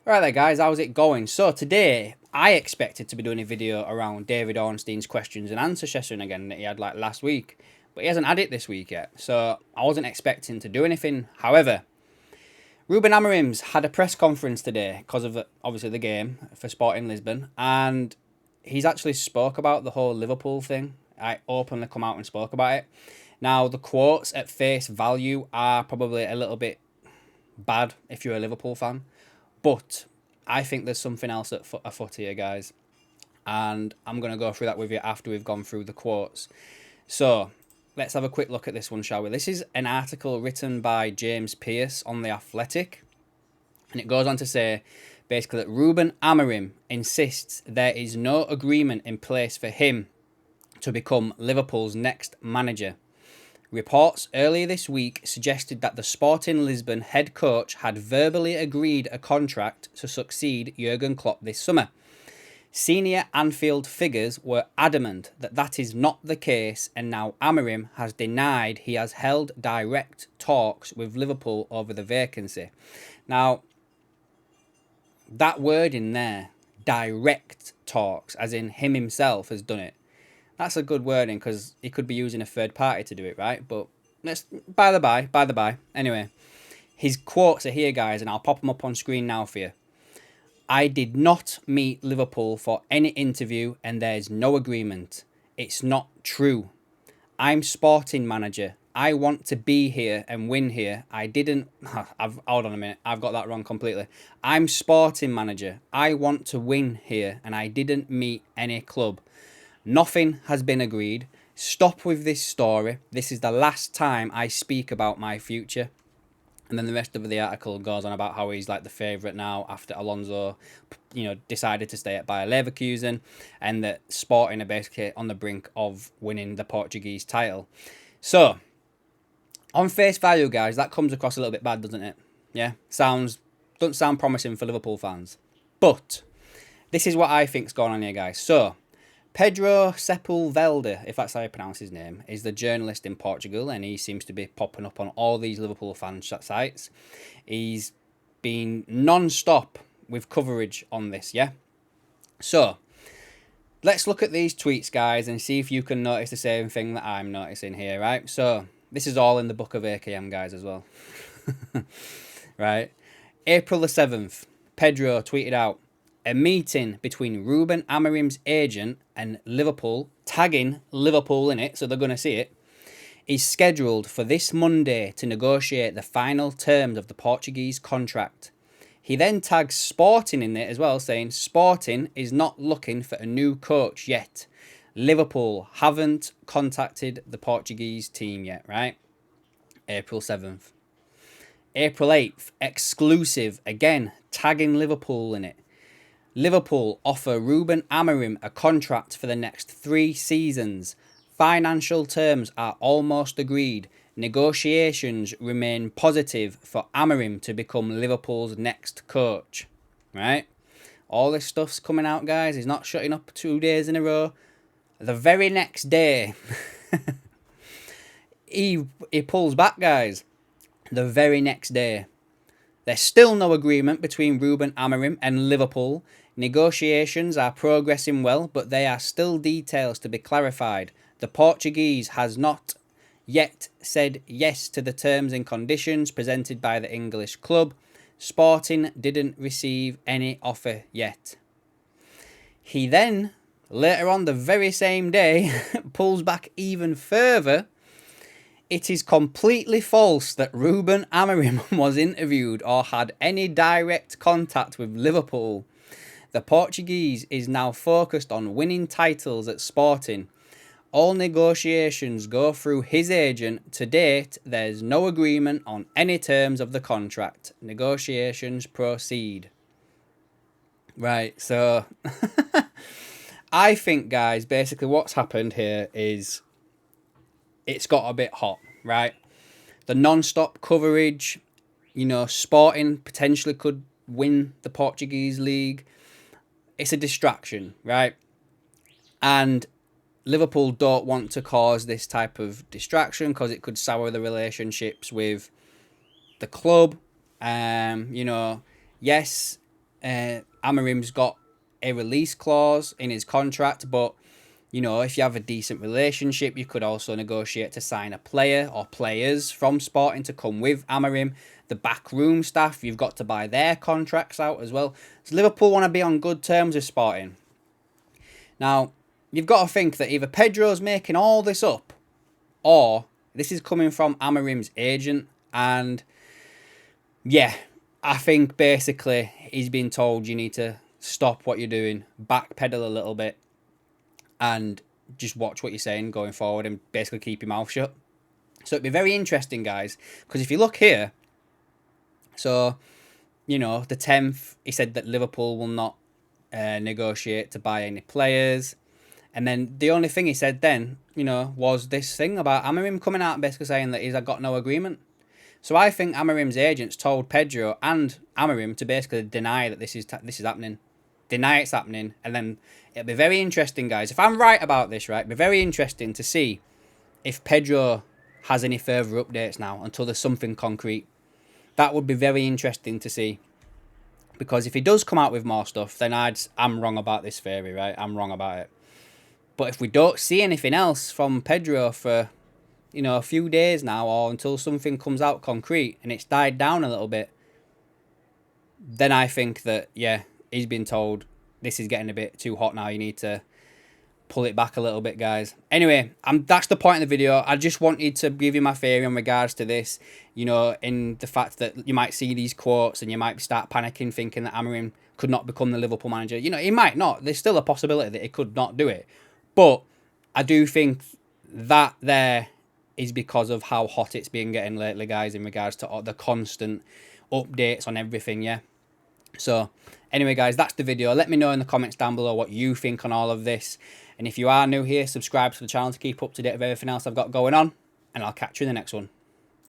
Right there, guys, how's it going? So today, I expected to be doing a video around David Ornstein's questions and answer session again that he had like last week, but he hasn't had it this week yet, so I wasn't expecting to do anything. However, Ruben Amorim's had a press conference today because of obviously the game for Sporting Lisbon, and he's actually spoke about the whole Liverpool thing. I openly come out and spoke about it. Now, the quotes at face value are probably a little bit bad if you're a Liverpool fan. But I think there's something else afoot here, guys. And I'm going to go through that with you after we've gone through the quotes. So, let's have a quick look at this one, shall we? This is an article written by James Pearce on The Athletic. And it goes on to say, basically, that Ruben Amorim insists there is no agreement in place for him to become Liverpool's next manager. Reports earlier this week suggested that the Sporting Lisbon head coach had verbally agreed a contract to succeed Jurgen Klopp this summer. Senior Anfield figures were adamant that that is not the case, and now Amorim has denied he has held direct talks with Liverpool over the vacancy. Now, that word in there, direct talks, as in him himself has done it. That's a good wording because he could be using a third party to do it, right? But let's by the by. Anyway, his quotes are here, guys, and I'll pop them up on screen now for you. I did not meet Liverpool for any interview, and there's no agreement. It's not true. I'm sporting manager. I want to be here and win here. I didn't. Hold on a minute. I've got that wrong completely. I'm sporting manager. I want to win here, and I didn't meet any club. Nothing has been agreed. Stop with this story. This is the last time I speak about my future. And then the rest of the article goes on about how he's like the favourite now after Alonso, decided to stay at Bayer Leverkusen, and that Sporting are basically on the brink of winning the Portuguese title. So, on face value, guys, that comes across a little bit bad, doesn't it? Yeah, doesn't sound promising for Liverpool fans. But this is what I think's going on here, guys. So, Pedro Sepulveda, if that's how you pronounce his name, is the journalist in Portugal, and he seems to be popping up on all these Liverpool fan sites. He's been non-stop with coverage on this, yeah? So, let's look at these tweets, guys, and see if you can notice the same thing that I'm noticing here, right? So, this is all in the book of AKM, guys, as well. Right? April the 7th, Pedro tweeted out, a meeting between Ruben Amorim's agent and Liverpool, tagging Liverpool in it, so they're going to see it, is scheduled for this Monday to negotiate the final terms of the Portuguese contract. He then tags Sporting in it as well, saying Sporting is not looking for a new coach yet. Liverpool haven't contacted the Portuguese team yet, right? April 7th. April 8th, exclusive, again, tagging Liverpool in it. Liverpool offer Ruben Amorim a contract for the next 3 seasons. Financial terms are almost agreed. Negotiations remain positive for Amorim to become Liverpool's next coach. Right? All this stuff's coming out, guys. He's not shutting up 2 days in a row. The very next day, he pulls back, guys. The very next day. There's still no agreement between Ruben Amorim and Liverpool. Negotiations are progressing well, but there are still details to be clarified. The Portuguese has not yet said yes to the terms and conditions presented by the English club. Sporting didn't receive any offer yet. He then, later on the very same day, pulls back even further. It is completely false that Ruben Amorim was interviewed or had any direct contact with Liverpool. The Portuguese is now focused on winning titles at Sporting. All negotiations go through his agent. To date, there's no agreement on any terms of the contract. Negotiations proceed. Right, so I think, guys, basically what's happened here is it's got a bit hot, right? The non-stop coverage, Sporting potentially could win the Portuguese league. It's a distraction, right? And Liverpool don't want to cause this type of distraction because it could sour the relationships with the club. Yes, Amorim's got a release clause in his contract, but you know, if you have a decent relationship, you could also negotiate to sign a player or players from Sporting to come with Amorim. The backroom staff, you've got to buy their contracts out as well. So Liverpool want to be on good terms with Sporting. Now, you've got to think that either Pedro's making all this up, or this is coming from Amorim's agent. And yeah, I think basically he's been told you need to stop what you're doing, backpedal a little bit, and just watch what you're saying going forward and basically keep your mouth shut. So it'd be very interesting, guys, because if you look here, so, you know, the 10th, he said that Liverpool will not negotiate to buy any players. And then the only thing he said then, you know, was this thing about Amorim coming out and basically saying that he's got no agreement. So I think Amorim's agents told Pedro and Amorim to basically deny that this is happening. Deny it's happening, and then it'll be very interesting, guys. If I'm right about this, right, it'll be very interesting to see if Pedro has any further updates now until there's something concrete. That would be very interesting to see, because if he does come out with more stuff, then I'm wrong about this theory, right? I'm wrong about it. But if we don't see anything else from Pedro for, you know, a few days now, or until something comes out concrete and it's died down a little bit, then I think that, yeah, he's been told this is getting a bit too hot now. You need to pull it back a little bit, guys. Anyway, that's the point of the video. I just wanted to give you my theory in regards to this, you know, in the fact that you might see these quotes and you might start panicking, thinking that Amorim could not become the Liverpool manager. You know, he might not. There's still a possibility that he could not do it. But I do think that there is because of how hot it's been getting lately, guys, in regards to the constant updates on everything, yeah? So, anyway, guys, that's the video. Let me know in the comments down below what you think on all of this. And if you are new here, subscribe to the channel to keep up to date with everything else I've got going on. And I'll catch you in the next one.